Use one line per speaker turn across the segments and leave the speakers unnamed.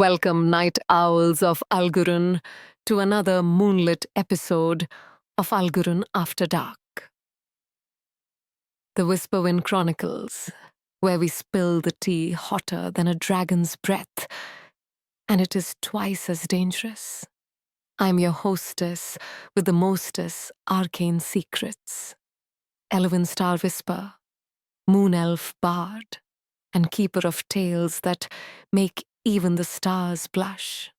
Welcome, night owls of Algurun, to another moonlit episode of Algurun After Dark. The Whisperwind Chronicles, where we spill the tea hotter than a dragon's breath, and it is twice as dangerous. I'm your hostess with the mostest arcane secrets, Elowen Starwhisper, moon elf bard, and keeper of tales that make even the stars blush.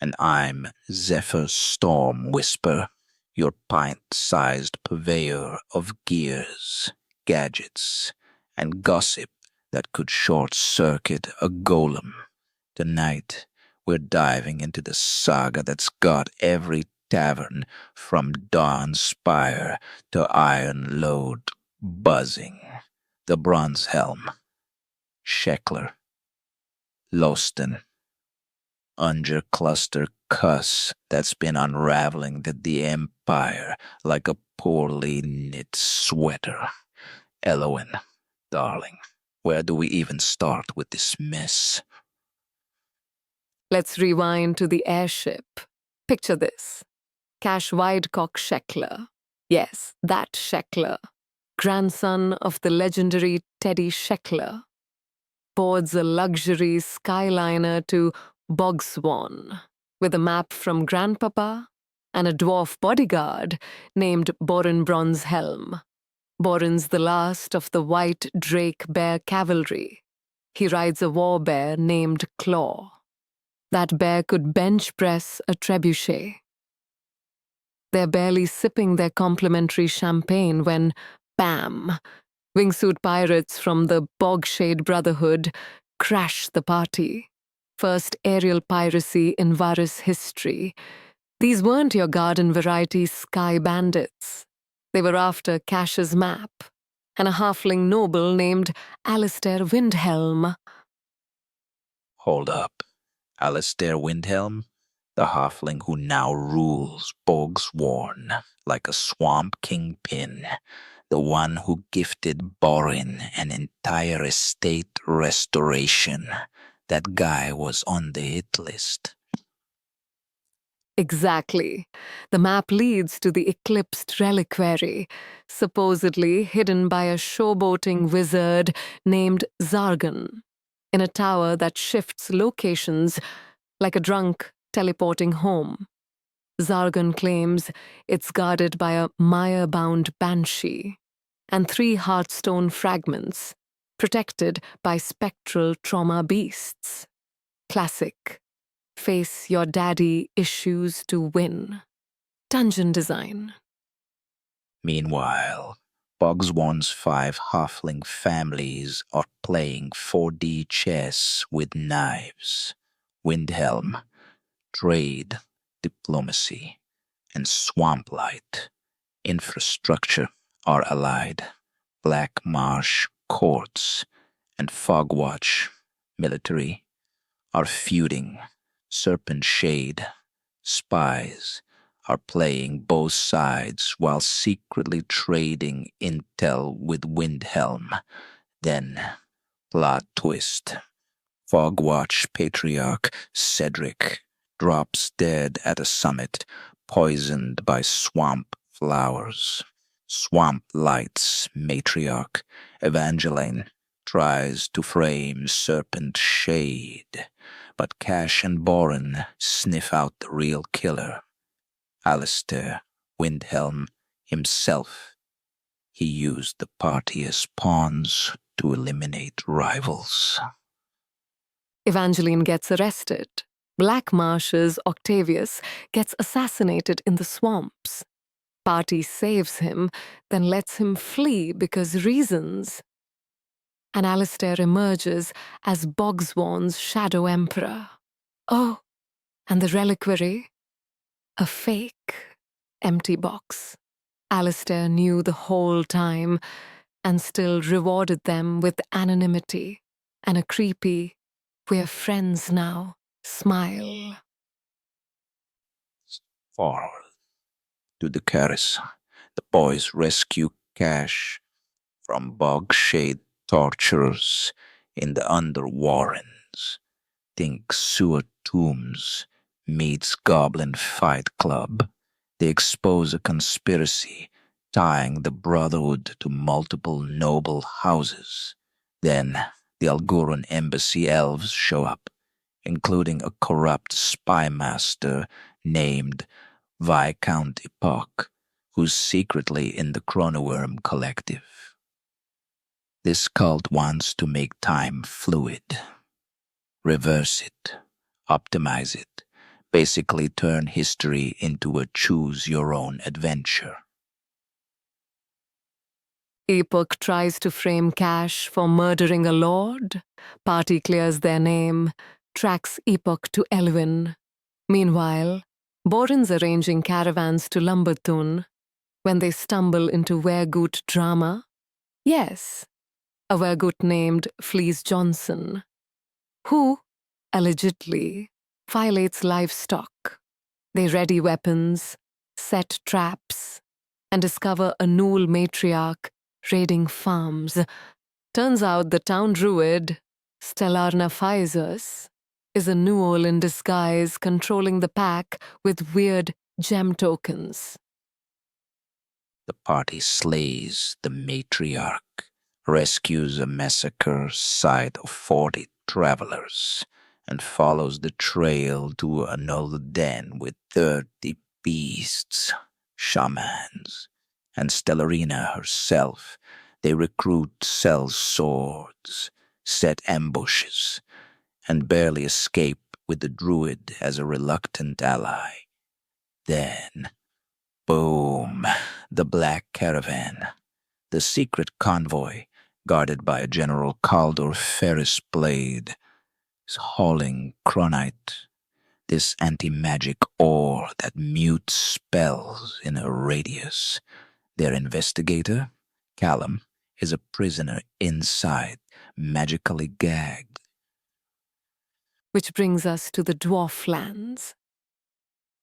And I'm Zephyr Stormwhisper, your pint-sized purveyor of gears, gadgets, and gossip that could short-circuit a golem. Tonight, we're diving into the saga that's got every tavern from Dawn's Spire to Iron Lode buzzing. The Bronzehelm, Sheckler, Losten, Cluster cuss that's been unraveling the Empire like a poorly knit sweater. Elowen, darling, where do we even start with this mess?
Let's rewind to the airship. Picture this. Caysh Sheckler. Yes, that Sheckler. Grandson of the legendary Teddy Sheckler. Boards a luxury skyliner to Bogswan, with a map from Grandpapa and a dwarf bodyguard named Borin Bronzehelm. Borin's the last of the white drake bear cavalry. He rides a war bear named Claw. That bear could bench press a trebuchet. They're barely sipping their complimentary champagne when, bam, wingsuit pirates from the Bogshade Brotherhood crash the party. First aerial piracy in Varys history. These weren't your garden variety sky bandits. They were after Cash's map and a halfling noble named Alistair Windhelm.
Hold up. Alistair Windhelm? The halfling who now rules Bogsworn like a swamp kingpin. The one who gifted Borin an entire estate restoration. That guy was on the hit list.
Exactly. The map leads to the eclipsed reliquary, supposedly hidden by a showboating wizard named Zargan, in a tower that shifts locations like a drunk teleporting home. Zargan claims it's guarded by a mire-bound banshee and 3 heartstone fragments, protected by spectral trauma beasts. Classic. Face your daddy issues to win. Dungeon design.
Meanwhile, Bogsworn's 5 halfling families are playing 4D chess with knives. Windhelm, trade, diplomacy, and swamplight infrastructure are allied. Black Marsh courts and Fogwatch military are feuding. Serpent Shade spies are playing both sides while secretly trading intel with Windhelm. Then, plot twist. Fogwatch Patriarch Cedric drops dead at a summit, poisoned by swamp flowers. Swamp Light's matriarch, Evangeline, tries to frame Serpent Shade, but Caysh and Borin sniff out the real killer. Alistair Windhelm himself. He used the party as pawns to eliminate rivals.
Evangeline gets arrested. Black Marsh's Octavius gets assassinated in the swamps. Party saves him, then lets him flee because reasons. And Alistair emerges as Bogsworn's Shadow Emperor. Oh, and the reliquary? A fake, empty box. Alistair knew the whole time and still rewarded them with anonymity and a creepy, "we're friends now" smile.
Forward to the Caris, the boys rescue Caysh from Bogshade torturers in the Underwarrens. caravans. Think sewer tombs meets Goblin Fight Club. They expose a conspiracy tying the Brotherhood to multiple noble houses. Then the Algurun embassy elves show up, including a corrupt spy master named Viscount Epoch, who's secretly in the Chronoworm Collective. This cult wants to make time fluid. Reverse it, optimize it, basically turn history into a choose-your-own adventure.
Epoch tries to frame Caysh for murdering a lord. Party clears their name, tracks Epoch to Elowen. Meanwhile, Borin's arranging caravans to Lumbertun. When they stumble into Wergoot drama, yes, a Wergoot named Fleece Johnson, who, allegedly, violates livestock. They ready weapons, set traps, and discover a gnoll matriarch raiding farms. Turns out the town druid, Stellarna Physus, is a gnoll in disguise controlling the pack with weird gem tokens.
The party slays the matriarch, rescues a massacre site of 40 travelers, and follows the trail to another den with 30 beasts, shamans, and Stellarina herself. They recruit, sell swords, set ambushes, and barely escape with the druid as a reluctant ally. Then, boom, the black caravan, the secret convoy, guarded by General Caldur Ferris Blade, is hauling Chronite, this anti-magic ore that mutes spells in a radius. Their investigator, Callum, is a prisoner inside, magically gagged.
Which brings us to the dwarf lands.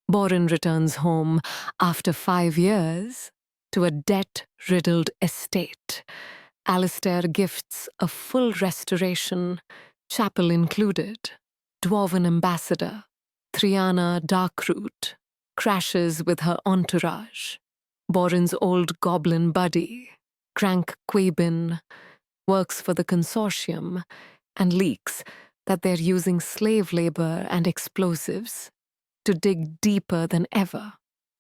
Borin returns home after 5 years to a debt-riddled estate. Alistair gifts a full restoration, chapel included. Dwarven ambassador, Triana Darkroot, crashes with her entourage. Borin's old goblin buddy, Crank Quabin, works for the consortium and leaks that they're using slave labor and explosives to dig deeper than ever.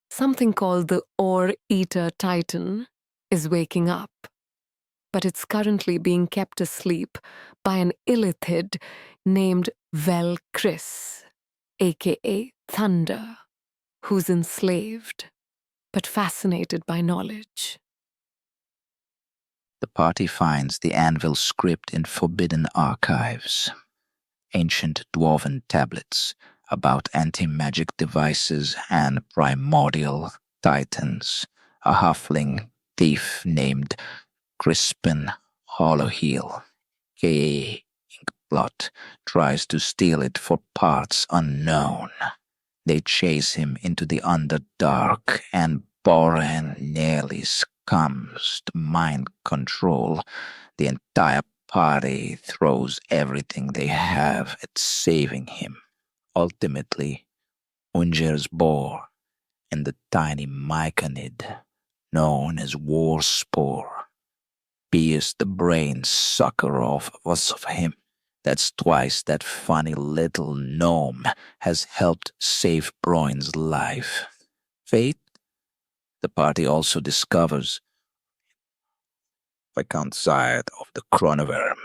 Something called the Ore Eater Titan is waking up, but it's currently being kept asleep by an illithid named Vel Chris, aka Thunder, who's enslaved, but fascinated by knowledge.
The party finds the anvil script in forbidden archives, ancient dwarven tablets about anti-magic devices and primordial titans. A halfling thief named Crispin Hollowheel, K.A. Inkblot, tries to steal it for parts unknown. They chase him into the Underdark, and Borin nearly succumbs to mind control. The entire party throws everything they have at saving him. Ultimately, Unger's boar and the tiny myconid, known as War Spore, pierce the brain sucker off of him. That's twice that funny little gnome has helped save Broin's life. Fate? The party also discovers Viscount Side of the Chronoworm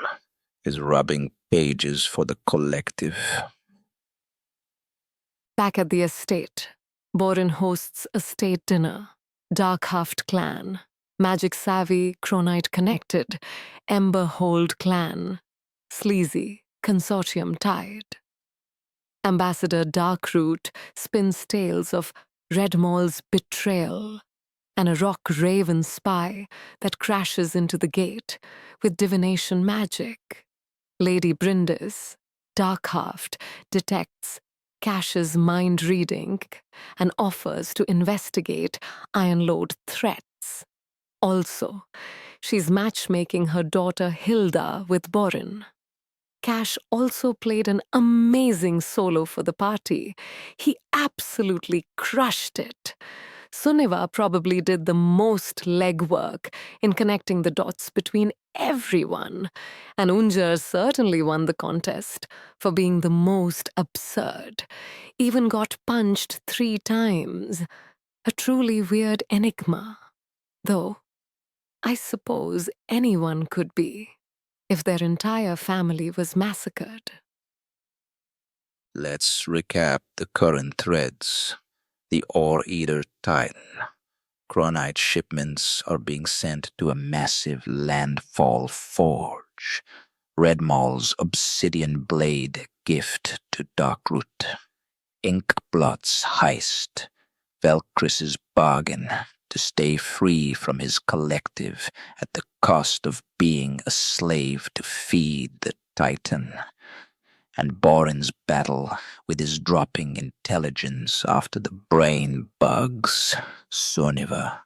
is rubbing pages for the collective.
Back at the estate, Borin hosts a state dinner. Darkhaft clan, magic-savvy, Chronite connected, Emberhold clan, sleazy, consortium tied. Ambassador Darkroot spins tales of Redmaul's betrayal and a rock raven spy that crashes into the gate with divination magic. Lady Brindis, Darkhaft, detects Cash's mind reading and offers to investigate Ironlord threats. Also, she's matchmaking her daughter Hilda with Borin. Caysh also played an amazing solo for the party. He absolutely crushed it. Sunniva probably did the most legwork in connecting the dots between everyone, and Unjar certainly won the contest for being the most absurd. Even got punched 3 times. A truly weird enigma. Though, I suppose anyone could be, if their entire family was massacred.
Let's recap the current threads. The Ore Eater Titan. Chronite shipments are being sent to a massive landfall forge. Redmaul's obsidian blade gift to Darkroot. Inkblot's heist. Velkris's bargain to stay free from his collective at the cost of being a slave to feed the Titan. And Borin's battle with his dropping intelligence after the brain bugs. Sunniva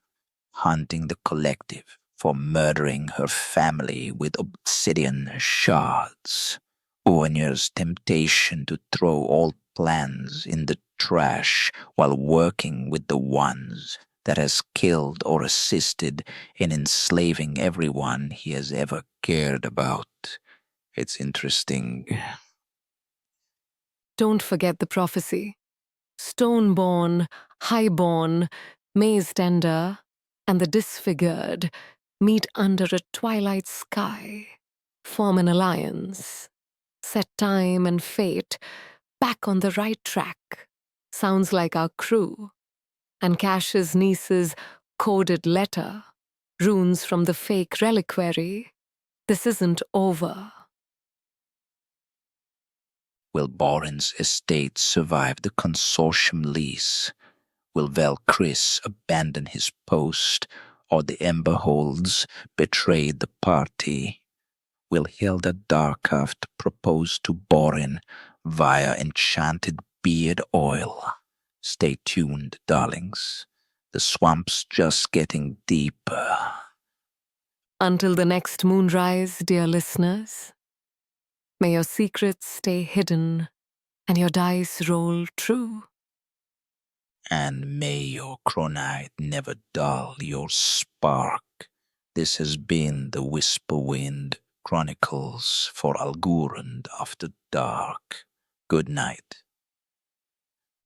hunting the collective for murdering her family with obsidian shards. Owenier's temptation to throw all plans in the trash while working with the ones that has killed or assisted in enslaving everyone he has ever cared about. It's interesting.
Don't forget the prophecy. Stoneborn, Highborn, Maze Tender, and the Disfigured meet under a twilight sky, form an alliance, set time and fate back on the right track. Sounds like our crew. And Cash's niece's coded letter, runes from the fake reliquary. This isn't over.
Will Borin's estate survive the consortium lease? Will Velkris abandon his post, or the Emberholds betray the party? Will Hilda Darkhaft propose to Borin via enchanted beard oil? Stay tuned, darlings. The swamp's just getting deeper.
Until the next moonrise, dear listeners, may your secrets stay hidden and your dice roll true.
And may your chronite never dull your spark. This has been the Whisperwind Chronicles for Algurun After Dark. Good night.